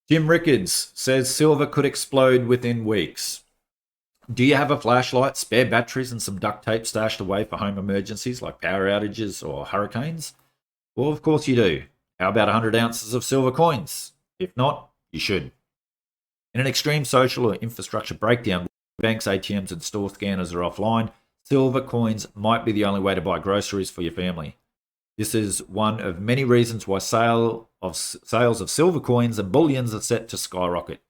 Jim Rickards says silver could explode within weeks. Do you have a flashlight, spare batteries, and some duct tape stashed away for home emergencies like power outages or hurricanes? Well, of course you do. How about 100 ounces of silver coins? If not, you should. In an extreme social or infrastructure breakdown, banks, ATMs, and store scanners are offline, silver coins might be the only way to buy groceries for your family. This is one of many reasons why sales of silver coins and bullions are set to skyrocket.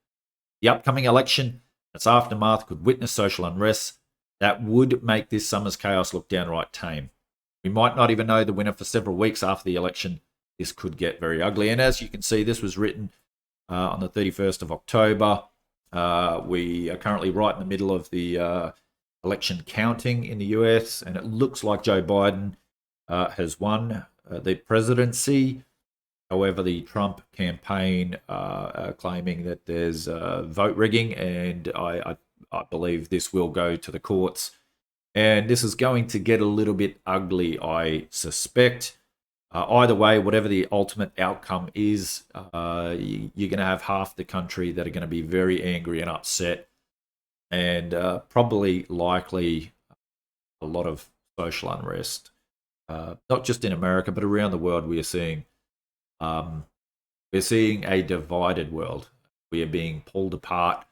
The upcoming election, its aftermath, could witness social unrest that would make this summer's chaos look downright tame. We might not even know the winner for several weeks after the election. This could get very ugly. And as you can see, this was written on the 31st of October. We are currently right in the middle of the election counting in the US, and it looks like Joe Biden has won the presidency. However, the Trump campaign claiming that there's vote rigging, and I believe this will go to the courts. And this is going to get a little bit ugly, I suspect. Either way, whatever the ultimate outcome is, you're going to have half the country that are going to be very angry and upset, and probably likely a lot of social unrest. Not just in America, but around the world, we're seeing a divided world. We are being pulled apart,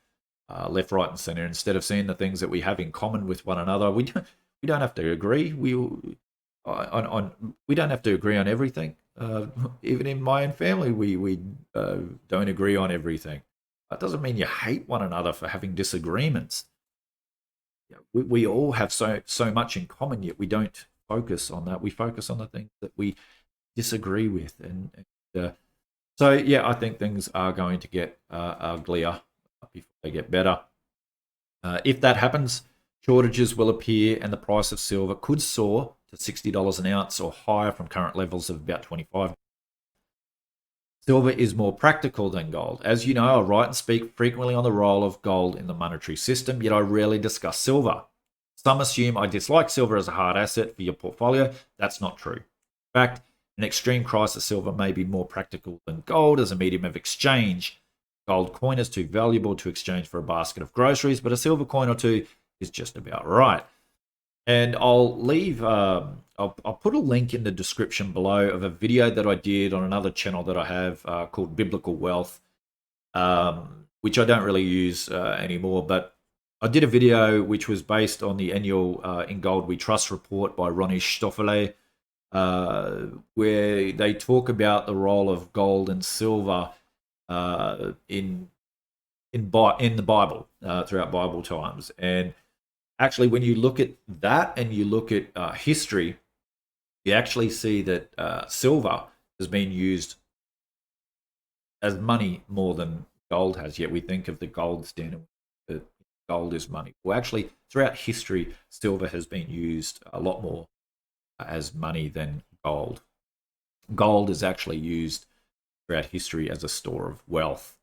left, right, and center. Instead of seeing the things that we have in common with one another, we don't have to agree. We don't have to agree on everything. Even in my own family, we don't agree on everything. That doesn't mean you hate one another for having disagreements. We all have so much in common, yet we don't focus on that. We focus on the things that we disagree with, and so yeah, I think things are going to get uglier before they get better. If that happens, shortages will appear, and the price of silver could soar to $60 an ounce or higher from current levels of about 25. Silver is more practical than gold. As you know, I write and speak frequently on the role of gold in the monetary system, yet I rarely discuss silver. Some assume I dislike silver as a hard asset for your portfolio. That's not true. In fact, in extreme crisis, silver may be more practical than gold as a medium of exchange. Gold coin is too valuable to exchange for a basket of groceries, but a silver coin or two is just about right. And I'll leave, I'll put a link in the description below of a video that I did on another channel that I have called Biblical Wealth, which I don't really use anymore, but I did a video which was based on the annual In Gold We Trust report by Ronnie Stoffele, where they talk about the role of gold and silver in the Bible throughout Bible times. And actually, when you look at that and you look at history, you actually see that silver has been used as money more than gold has. Yet we think of the gold standard, that gold is money. Well, actually, throughout history, silver has been used a lot more as money than gold. Gold is actually used throughout history as a store of wealth.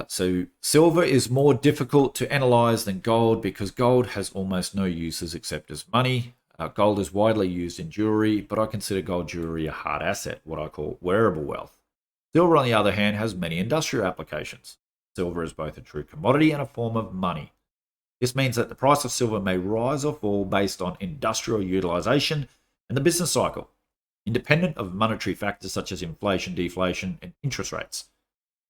So silver is more difficult to analyze than gold because gold has almost no uses except as money. Gold is widely used in jewelry, but I consider gold jewelry a hard asset, what I call wearable wealth. Silver, on the other hand, has many industrial applications. Silver is both a true commodity and a form of money. This means that the price of silver may rise or fall based on industrial utilization and the business cycle, independent of monetary factors such as inflation, deflation, and interest rates.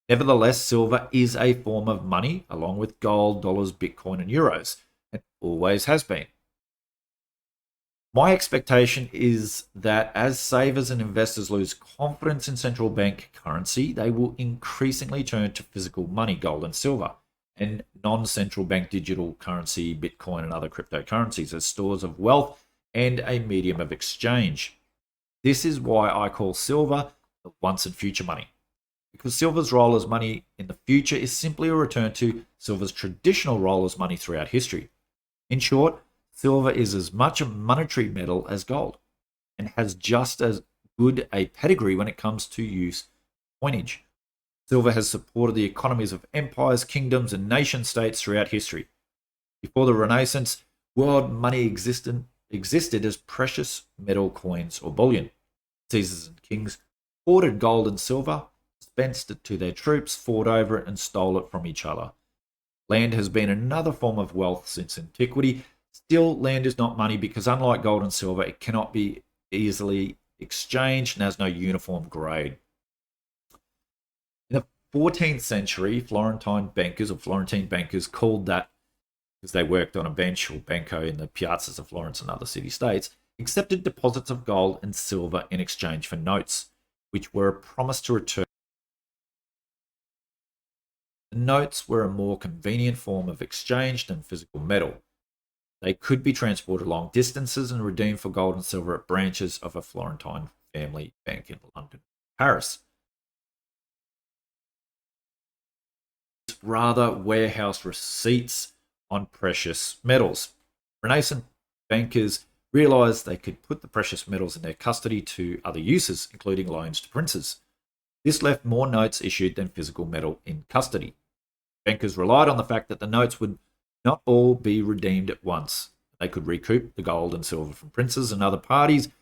Nevertheless, silver is a form of money along with gold, dollars, Bitcoin, and euros, and always has been. My expectation is that as savers and investors lose confidence in central bank currency, they will increasingly turn to physical money, gold and silver, and non-central bank digital currency, Bitcoin, and other cryptocurrencies as stores of wealth and a medium of exchange. This is why I call silver the once and future money, because silver's role as money in the future is simply a return to silver's traditional role as money throughout history. In short, silver is as much a monetary metal as gold and has just as good a pedigree when it comes to use coinage. Silver has supported the economies of empires, kingdoms, and nation states throughout history. Before the Renaissance, world money existed as precious metal coins or bullion. Caesars and kings hoarded gold and silver as dispensed it to their troops, fought over it, and stole it from each other. Land has been another form of wealth since antiquity. Still, land is not money because, unlike gold and silver, it cannot be easily exchanged and has no uniform grade. In the 14th century, Florentine bankers called that, because they worked on a bench or banco in the piazzas of Florence and other city-states, accepted deposits of gold and silver in exchange for notes, which were a promise to return. The notes were a more convenient form of exchange than physical metal. They could be transported long distances and redeemed for gold and silver at branches of a Florentine family bank in London, Paris. Rather, warehouse receipts on precious metals. Renaissance bankers realized they could put the precious metals in their custody to other uses, including loans to princes. This left more notes issued than physical metal in custody. Bankers relied on the fact that the notes would not all be redeemed at once. They could recoup the gold and silver from princes and other parties in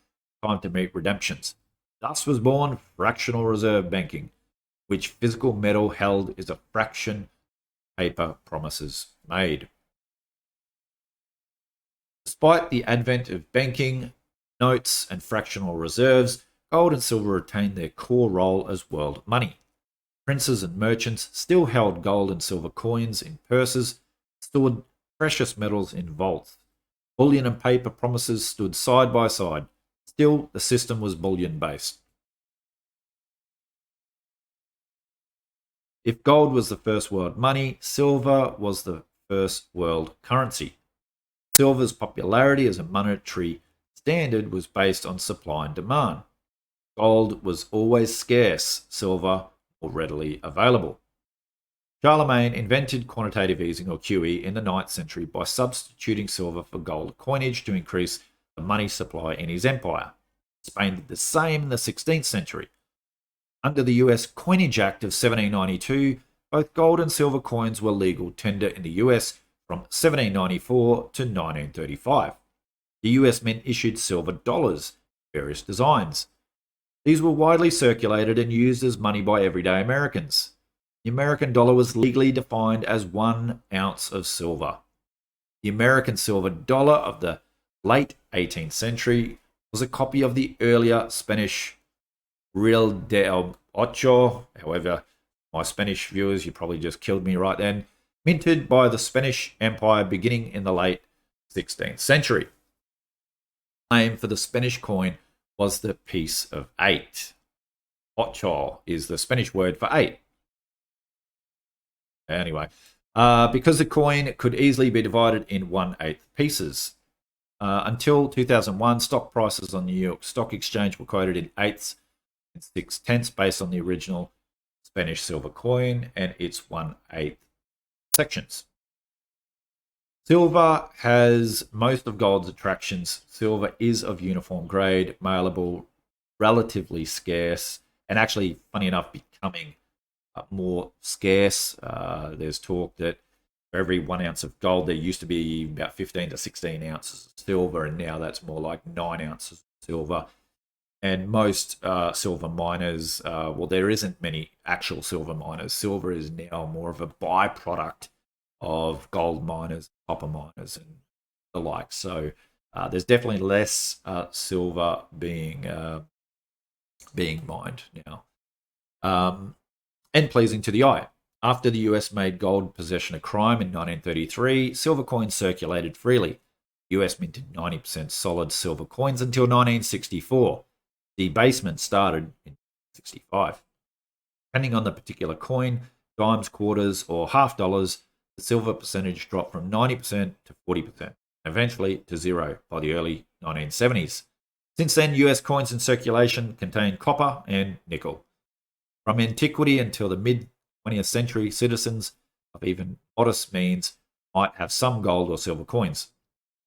time to meet redemptions. Thus was born fractional reserve banking, which physical metal held is a fraction paper promises made. Despite the advent of banking, notes, and fractional reserves, gold and silver retained their core role as world money. Princes and merchants still held gold and silver coins in purses, stored precious metals in vaults. Bullion and paper promises stood side by side. Still, the system was bullion-based. If gold was the first world money, silver was the first world currency. Silver's popularity as a monetary standard was based on supply and demand. Gold was always scarce, silver more readily available. Charlemagne invented quantitative easing, or QE, in the 9th century by substituting silver for gold coinage to increase the money supply in his empire. Spain did the same in the 16th century. Under the US Coinage Act of 1792, both gold and silver coins were legal tender in the US from 1794 to 1935. The US Mint issued silver dollars, various designs. These were widely circulated and used as money by everyday Americans. The American dollar was legally defined as 1 ounce of silver. The American silver dollar of the late 18th century was a copy of the earlier Spanish Real del Ocho. However, my Spanish viewers, you probably just killed me right then. Minted by the Spanish Empire beginning in the late 16th century. The name for the Spanish coin was the piece of 8. Ocho is the Spanish word for 8. Anyway, because the coin could easily be divided in 1/8 pieces. Until 2001, stock prices on the New York Stock Exchange were quoted in eighths and 6/10 based on the original Spanish silver coin and its 1/8 sections. Silver has most of gold's attractions. Silver is of uniform grade, malleable, relatively scarce, and actually, funny enough, becoming more scarce. There's talk that for every 1 ounce of gold, there used to be about 15 to 16 ounces of silver, and now that's more like 9 ounces of silver. And most silver miners, well, there isn't many actual silver miners. Silver is now more of a byproduct of gold miners, copper miners, and the like. So there's definitely less silver being mined now. And pleasing to the eye. After the US made gold possession a crime in 1933, silver coins circulated freely. The US minted 90% solid silver coins until 1964. Debasement started in 1965. Depending on the particular coin, dimes, quarters, or half dollars, the silver percentage dropped from 90% to 40%, eventually to zero by the early 1970s. Since then, US coins in circulation contain copper and nickel. From antiquity until the mid-20th century, citizens of even modest means might have some gold or silver coins.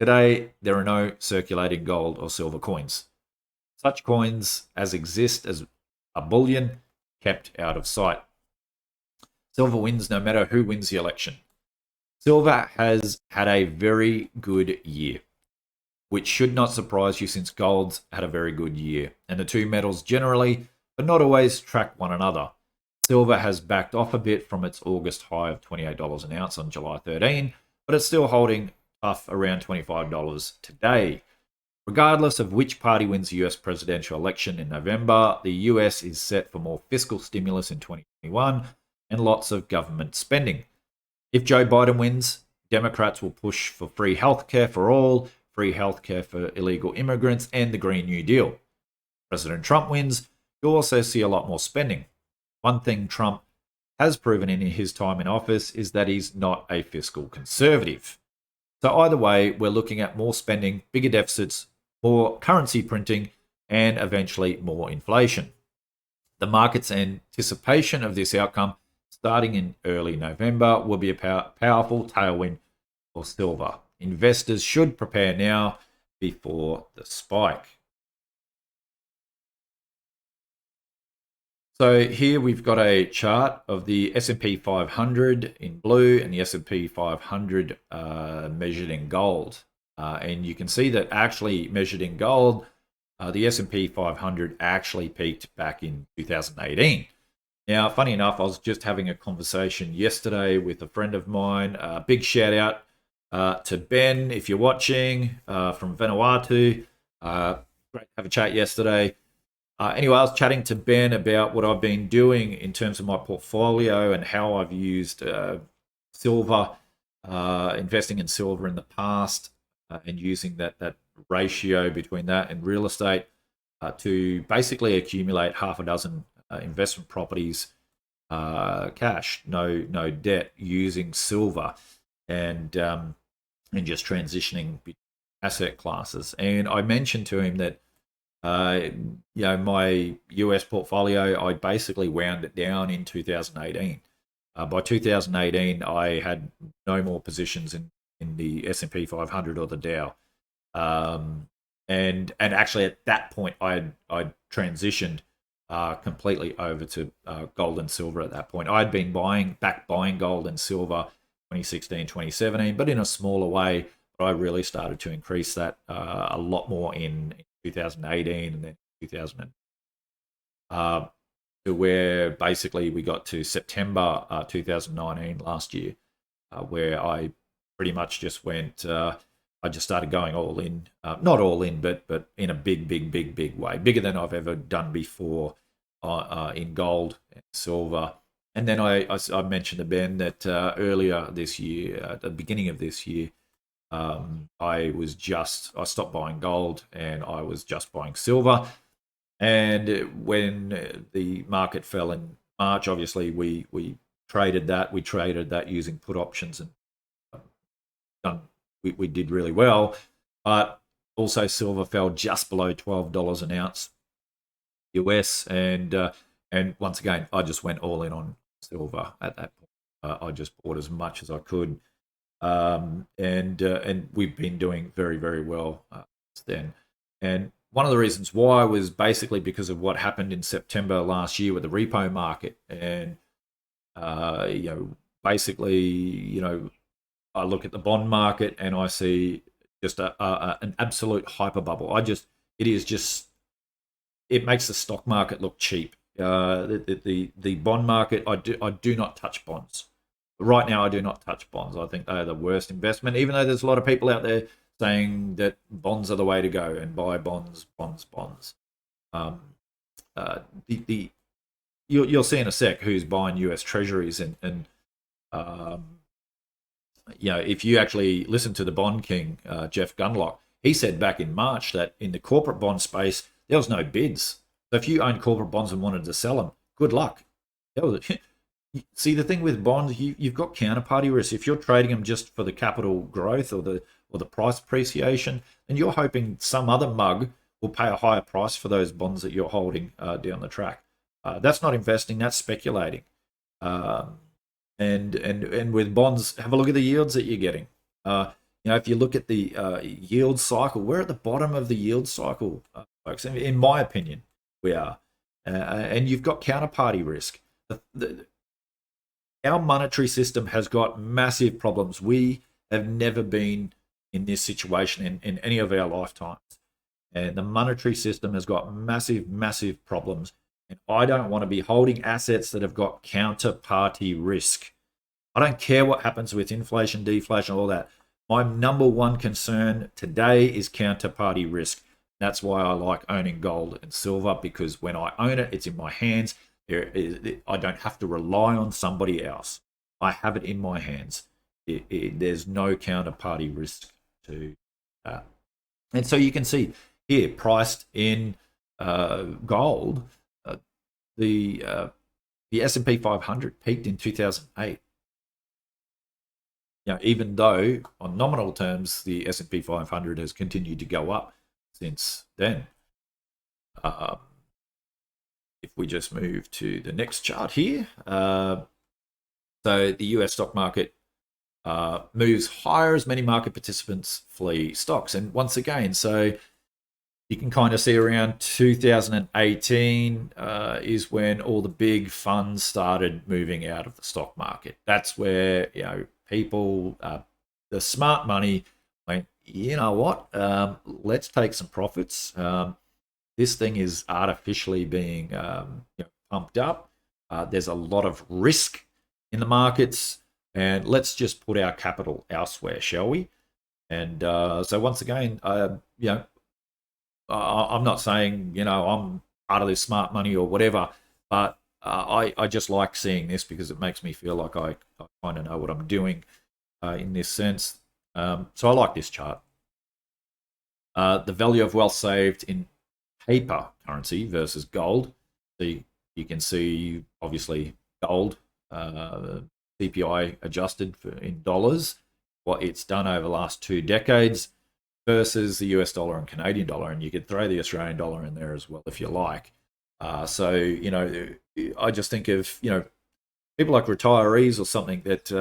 Today, there are no circulating gold or silver coins. Such coins as exist as a bullion kept out of sight. Silver wins no matter who wins the election. Silver has had a very good year, which should not surprise you since gold's had a very good year, and the two metals generally but not always track one another. Silver has backed off a bit from its August high of $28 an ounce on July 13, but it's still holding tough around $25 today. Regardless of which party wins the US presidential election in November, the US is set for more fiscal stimulus in 2021 and lots of government spending. If Joe Biden wins, Democrats will push for free healthcare for all, free healthcare for illegal immigrants, and the Green New Deal. President Trump wins, you'll also see a lot more spending. One thing Trump has proven in his time in office is that he's not a fiscal conservative. So either way, we're looking at more spending, bigger deficits, more currency printing, and eventually more inflation. The market's anticipation of this outcome, starting in early November, will be a powerful tailwind for silver. Investors should prepare now before the spike. So here we've got a chart of the S&P 500 in blue and the S&P 500 measured in gold. And you can see that actually measured in gold, the S&P 500 actually peaked back in 2018. Now, funny enough, I was just having a conversation yesterday with a friend of mine. Big shout out to Ben, if you're watching, from Vanuatu. Great to have a chat yesterday. Anyway, I was chatting to Ben about what I've been doing in terms of my portfolio and how I've used silver, investing in silver in the past, and using that ratio between that and real estate to basically accumulate half a dozen investment properties, cash, no debt, using silver, and just transitioning asset classes. And I mentioned to him that my US portfolio, I basically wound it down in 2018. By 2018, I had no more positions in the S&P 500 or the Dow. And actually at that point, I'd transitioned completely over to gold and silver at that point. I'd been buying gold and silver 2016, 2017, but in a smaller way. But I really started to increase that a lot more in 2018 and then 2000 to where basically we got to September 2019 last year, where I pretty much just went. I just started going all in, not all in, but in a big way, bigger than I've ever done before in gold and silver. And then I mentioned to Ben that earlier this year, at the beginning of this year, I stopped buying gold and I was just buying silver. And when the market fell in March, obviously we traded that. We traded that using put options, and we did really well. But also silver fell just below $12 an ounce US, and once again I just went all in on silver at that point. I just bought as much as I could. And we've been doing very well since then. And one of the reasons why was basically because of what happened in September last year with the repo market. And basically, I look at the bond market and I see just an absolute hyper bubble. It makes the stock market look cheap. The bond market, I do not touch bonds. Right now, I do not touch bonds. I think they are the worst investment, even though there's a lot of people out there saying that bonds are the way to go and buy bonds. You'll see in a sec who's buying US Treasuries, and if you actually listen to the Bond King, Jeff Gundlach, he said back in March that in the corporate bond space, there was no bids. So if you owned corporate bonds and wanted to sell them, good luck. See, the thing with bonds, you've got counterparty risk. If you're trading them just for the capital growth or the price appreciation, then you're hoping some other mug will pay a higher price for those bonds that you're holding down the track. That's not investing, that's speculating. And with bonds, have a look at the yields that you're getting. If you look at the yield cycle, we're at the bottom of the yield cycle, folks. In my opinion, we are. And you've got counterparty risk. Our monetary system has got massive problems. We have never been in this situation in any of our lifetimes. And the monetary system has got massive problems. And I don't want to be holding assets that have got counterparty risk. I don't care what happens with inflation, deflation, all that. My number one concern today is counterparty risk. That's why I like owning gold and silver, because when I own it, it's in my hands. I don't have to rely on somebody else. I have it in my hands. There's no counterparty risk to that. And so you can see here, priced in gold, the S&P 500 peaked in 2008. Even though on nominal terms the S&P 500 has continued to go up since then. If we just move to the next chart here, so the US stock market moves higher as many market participants flee stocks. And once again, so you can kind of see around 2018 is when all the big funds started moving out of the stock market. That's where people, the smart money went, you know what, let's take some profits. This thing is artificially being pumped up. There's a lot of risk in the markets, and let's just put our capital elsewhere, shall we? And so once again, I'm not saying I'm part of this smart money or whatever, but I just like seeing this because it makes me feel like I kind of know what I'm doing in this sense. So I like this chart. The value of wealth saved in paper currency versus gold. So you can see obviously gold, CPI adjusted in dollars, what it's done over the last 2 decades versus the US dollar and Canadian dollar, and you could throw the Australian dollar in there as well if you like. So I just think of people like retirees or something that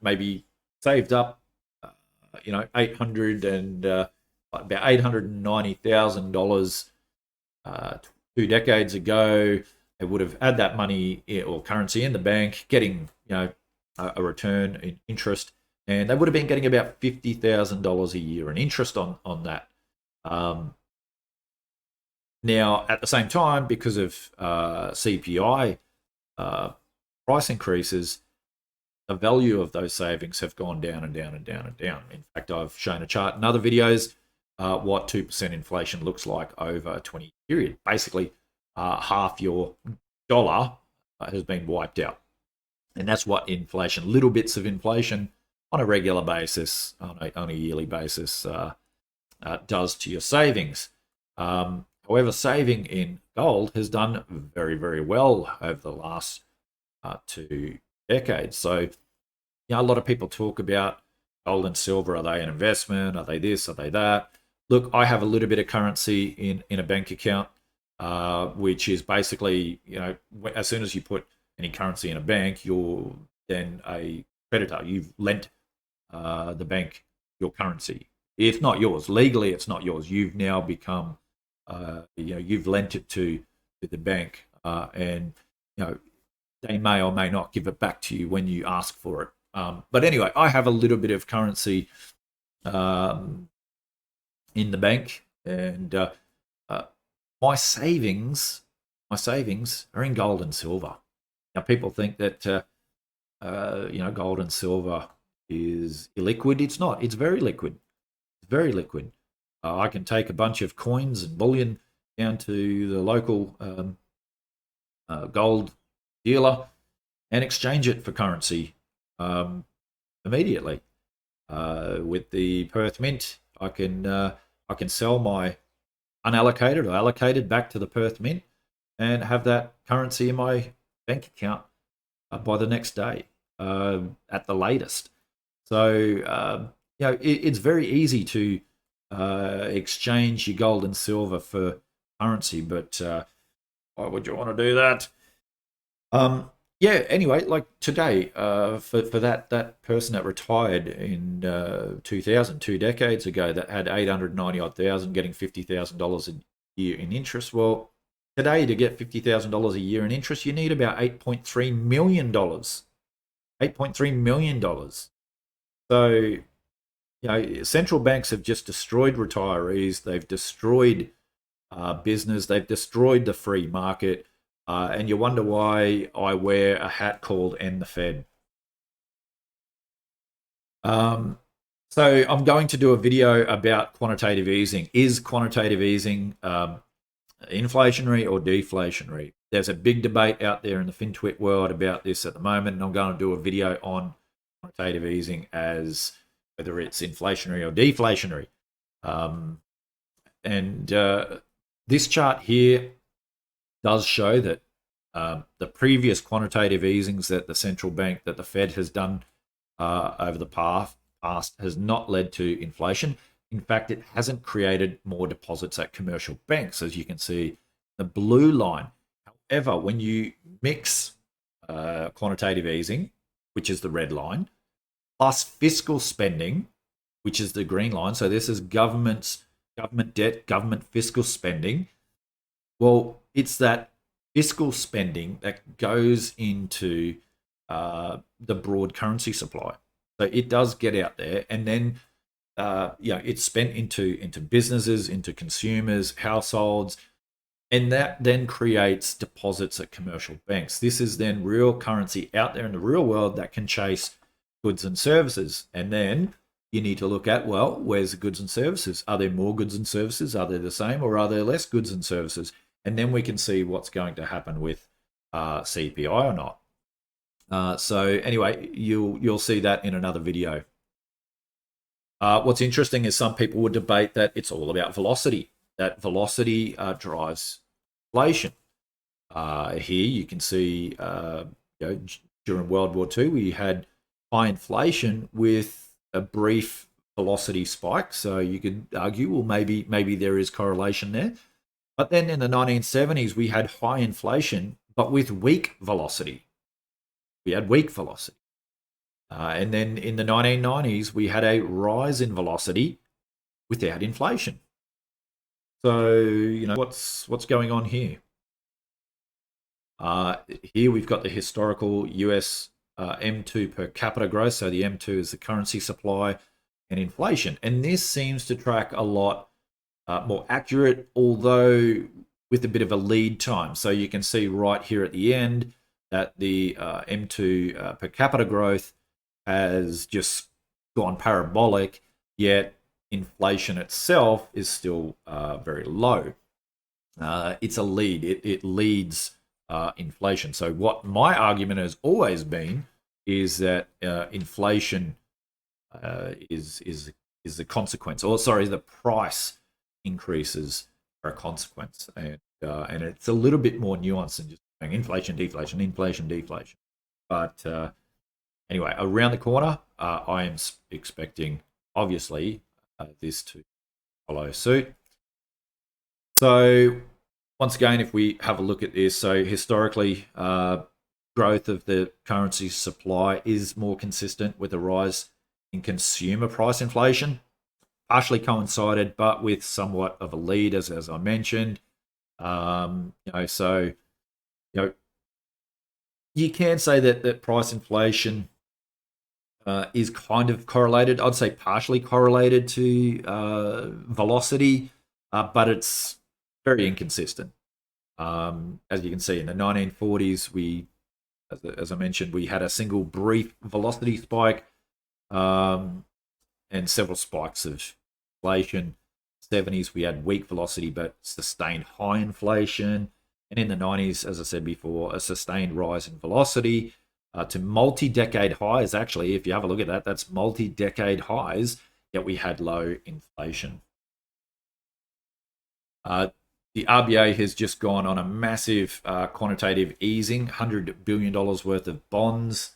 maybe saved up about $890,000 2 decades ago. They would have had that money or currency in the bank, getting a return in interest, and they would have been getting about $50,000 a year in interest on that. Now, at the same time, because of CPI price increases, the value of those savings have gone down and down and down and down. In fact, I've shown a chart in other videos what 2% inflation looks like over a 20-year period. Basically, half your dollar has been wiped out. And that's what inflation, little bits of inflation on a regular basis, on a yearly basis, does to your savings. However, saving in gold has done very, very well over the last 2 decades. So, a lot of people talk about gold and silver. Are they an investment? Are they this? Are they that? Look, I have a little bit of currency in a bank account, which is basically, as soon as you put any currency in a bank, you're then a creditor. You've lent the bank your currency. It's not yours. Legally, it's not yours. You've now become, you've lent it to the bank, and they may or may not give it back to you when you ask for it. But anyway, I have a little bit of currency in the bank, and my savings are in gold and silver. Now, people think that gold and silver is illiquid. It's not. It's very liquid. It's very liquid. I can take a bunch of coins and bullion down to the local gold dealer and exchange it for currency immediately. With the Perth Mint, I can sell my unallocated or allocated back to the Perth Mint and have that currency in my bank account by the next day at the latest. So it's very easy to exchange your gold and silver for currency, but why would you want to do that? Anyway, like today, for that person that retired in 2000, 2 decades ago, that had 890,000 getting $50,000 a year in interest. Well, today to get $50,000 a year in interest, you need about $8.3 million. $8.3 million. So, central banks have just destroyed retirees. They've destroyed business. They've destroyed the free market. And you wonder why I wear a hat called End the Fed. Um, so I'm going to do a video about quantitative easing. Is quantitative easing inflationary or deflationary? There's a big debate out there in the FinTwit world about this at the moment, and I'm going to do a video on quantitative easing as whether it's inflationary or deflationary. And this chart here does show that the previous quantitative easings that the central bank, that the Fed has done over the past has not led to inflation. In fact, it hasn't created more deposits at commercial banks, as you can see the blue line. However, when you mix quantitative easing, which is the red line, plus fiscal spending, which is the green line, so this is government debt, government fiscal spending. Well, it's that fiscal spending that goes into the broad currency supply. So it does get out there, and then it's spent into businesses, into consumers, households, and that then creates deposits at commercial banks. This is then real currency out there in the real world that can chase goods and services. And then you need to look at, well, where's the goods and services? Are there more goods and services? Are they the same, or are there less goods and services? And then we can see what's going to happen with CPI or not. So anyway, you'll see that in another video. What's interesting is some people would debate that it's all about velocity, that velocity drives inflation. Here you can see during World War II, we had high inflation with a brief velocity spike. So you could argue, well, maybe there is correlation there. But then in the 1970s, we had high inflation, but with weak velocity. We had weak velocity. And then in the 1990s, we had a rise in velocity without inflation. So, what's going on here? Here we've got the historical US M2 per capita growth. So the M2 is the currency supply and inflation. And this seems to track a lot more accurate, although with a bit of a lead time. So you can see right here at the end that the M2 per capita growth has just gone parabolic, yet inflation itself is still very low. It's a lead. It leads inflation. So what my argument has always been is that inflation is the consequence, or sorry, the price increases are a consequence, and it's a little bit more nuanced than just saying inflation, deflation, inflation, deflation. But anyway, around the corner, I am expecting, obviously, this to follow suit. So once again, if we have a look at this, so historically, growth of the currency supply is more consistent with a rise in consumer price inflation, partially coincided, but with somewhat of a lead, as I mentioned. So you can say that price inflation is kind of correlated. I'd say partially correlated to velocity, but it's very inconsistent. As you can see, in the 1940s, as I mentioned, we had a single brief velocity spike and several spikes of inflation. 70s, we had weak velocity but sustained high inflation. And in the 90s, as I said before, a sustained rise in velocity to multi-decade highs. Actually, if you have a look at that, that's multi-decade highs, yet we had low inflation. The RBA has just gone on a massive quantitative easing, $100 billion worth of bonds,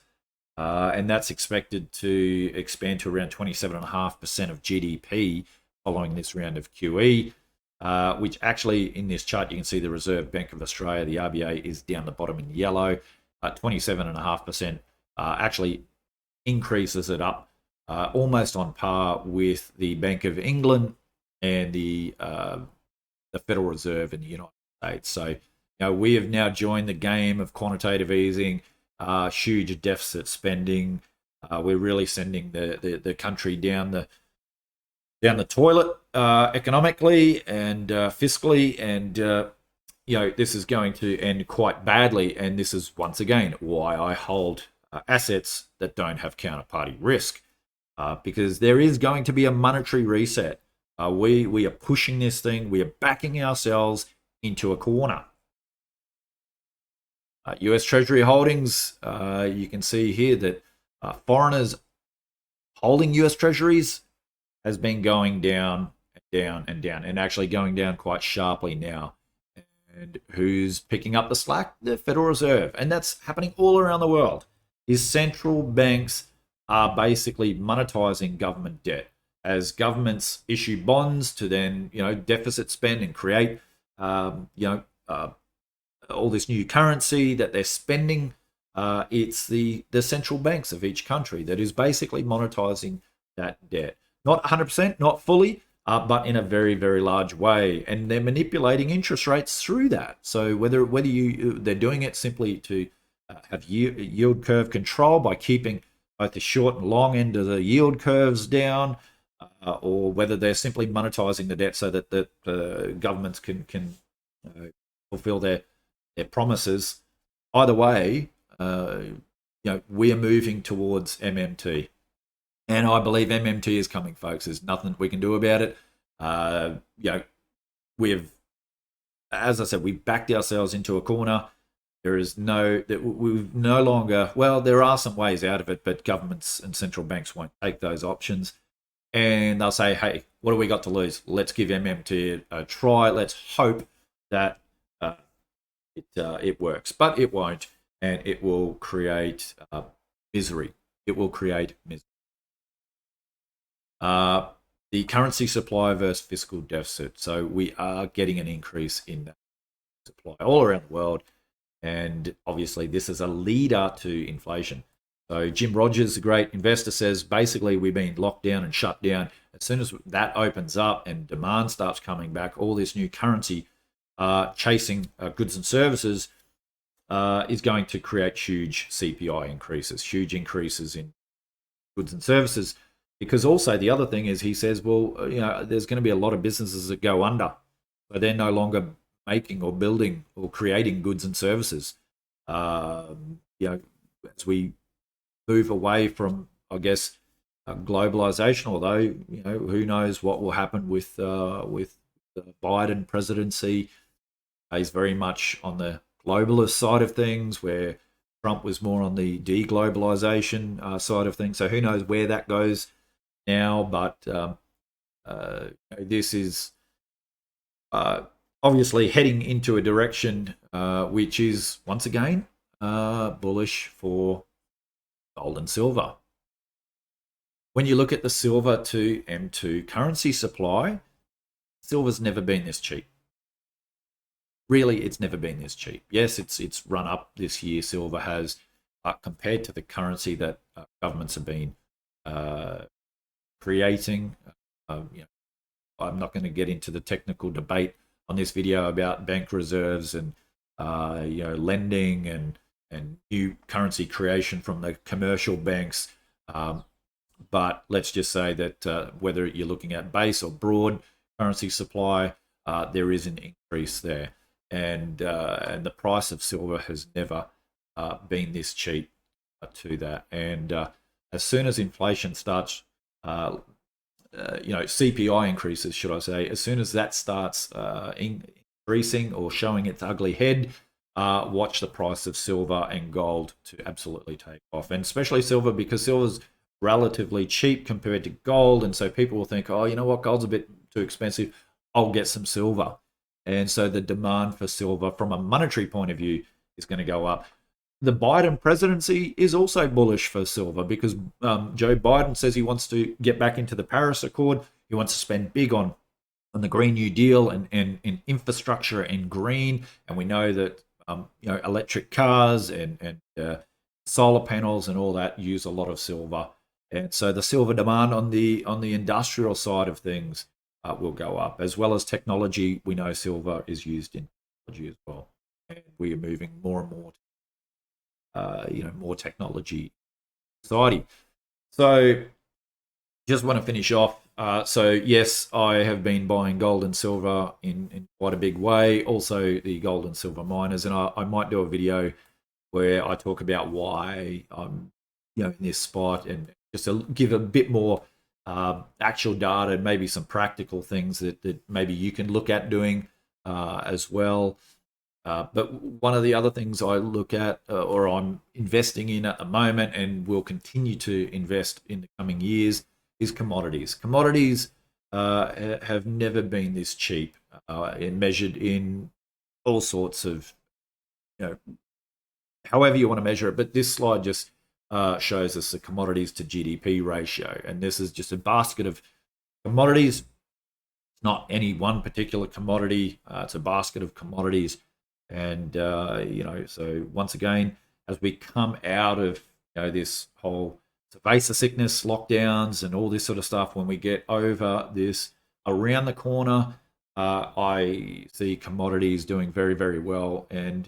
and that's expected to expand to around 27.5% of GDP following this round of QE, which actually in this chart you can see the Reserve Bank of Australia, the RBA, is down the bottom in yellow. 27.5% actually increases it up almost on par with the Bank of England and the Federal Reserve in the United States. So we have now joined the game of quantitative easing, huge deficit spending. We're really sending the country down down the toilet economically and fiscally, and this is going to end quite badly. And this is once again why I hold assets that don't have counterparty risk, because there is going to be a monetary reset. We are pushing this thing. We are backing ourselves into a corner. US Treasury holdings, you can see here that foreigners holding US Treasuries has been going down and down and down, and actually going down quite sharply now. And who's picking up the slack? The Federal Reserve. And that's happening all around the world. Is central banks are basically monetizing government debt as governments issue bonds to then deficit spend and create all this new currency that they're spending. It's the central banks of each country that is basically monetizing that debt. Not 100%, not fully, but in a very, very large way. And they're manipulating interest rates through that. So whether they're doing it simply to have yield curve control by keeping both the short and long end of the yield curves down, or whether they're simply monetizing the debt so that the governments can fulfill their promises. Either way, we are moving towards MMT. And I believe MMT is coming, folks. There's nothing we can do about it. As I said, we've backed ourselves into a corner. We've no longer, well, there are some ways out of it, but governments and central banks won't take those options. And they'll say, hey, what do we got to lose? Let's give MMT a try. Let's hope that it works. But it won't, and it will create misery. It will create misery. The currency supply versus fiscal deficit. So we are getting an increase in that supply all around the world. And obviously, this is a leader to inflation. So Jim Rogers, a great investor, says basically we've been locked down and shut down. As soon as that opens up and demand starts coming back, all this new currency chasing goods and services is going to create huge CPI increases, huge increases in goods and services. Because also the other thing is, he says, well, there's going to be a lot of businesses that go under. So they're no longer making or building or creating goods and services. As we move away from, I guess, globalization, although, who knows what will happen with the Biden presidency. He's very much on the globalist side of things, where Trump was more on the deglobalization side of things. So who knows where that goes now, but this is obviously heading into a direction which is, once again, bullish for gold and silver. When you look at the silver to M2 currency supply, silver's never been this cheap. Really, it's never been this cheap. Yes, it's run up this year. Silver has, compared to the currency that governments have been creating. I'm not going to get into the technical debate on this video about bank reserves and lending and new currency creation from the commercial banks. But let's just say that whether you're looking at base or broad currency supply, there is an increase there, and the price of silver has never been this cheap to that. And as soon as inflation starts, CPI increases, should I say, as soon as that starts increasing or showing its ugly head, watch the price of silver and gold to absolutely take off. And especially silver, because silver's relatively cheap compared to gold, and so people will think, oh, you know what, gold's a bit too expensive, I'll get some silver. And so the demand for silver from a monetary point of view is going to go up. The Biden presidency is also bullish for silver, because Joe Biden says he wants to get back into the Paris Accord. He wants to spend big on the Green New Deal and infrastructure and green. And we know that electric cars and solar panels and all that use a lot of silver. And so the silver demand on the industrial side of things will go up, as well as technology. We know silver is used in technology as well, and we are moving more and more more technology society. So just want to finish off So yes, I have been buying gold and silver in quite a big way. Also, the gold and silver miners, and I might do a video where I talk about why I'm, in this spot, and just to give a bit more actual data and maybe some practical things that maybe you can look at doing as well. But one of the other things I look at, or I'm investing in at the moment, and will continue to invest in the coming years, is commodities. Commodities have never been this cheap, and measured in all sorts of, however you want to measure it. But this slide just shows us the commodities to GDP ratio, and this is just a basket of commodities. It's not any one particular commodity. It's a basket of commodities. And so once again, as we come out of this whole pervasive sickness, lockdowns, and all this sort of stuff, when we get over this, around the corner, I see commodities doing very, very well, and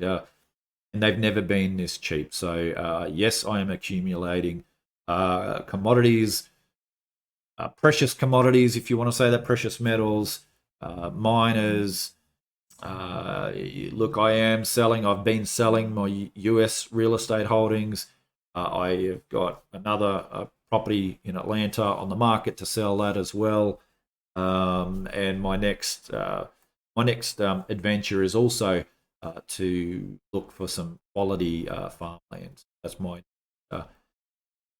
they've never been this cheap. So yes, I am accumulating commodities, precious commodities, if you want to say that, precious metals, miners. Look, I am selling. I've been selling my US real estate holdings. I have got another property in Atlanta on the market to sell that as well. And my next adventure is also to look for some quality farmland. That's my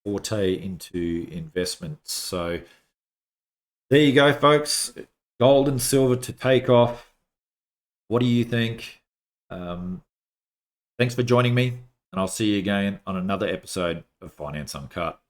forte into investments. So there you go, folks. Gold and silver to take off. What do you think? Thanks for joining me, and I'll see you again on another episode of Finance Uncut.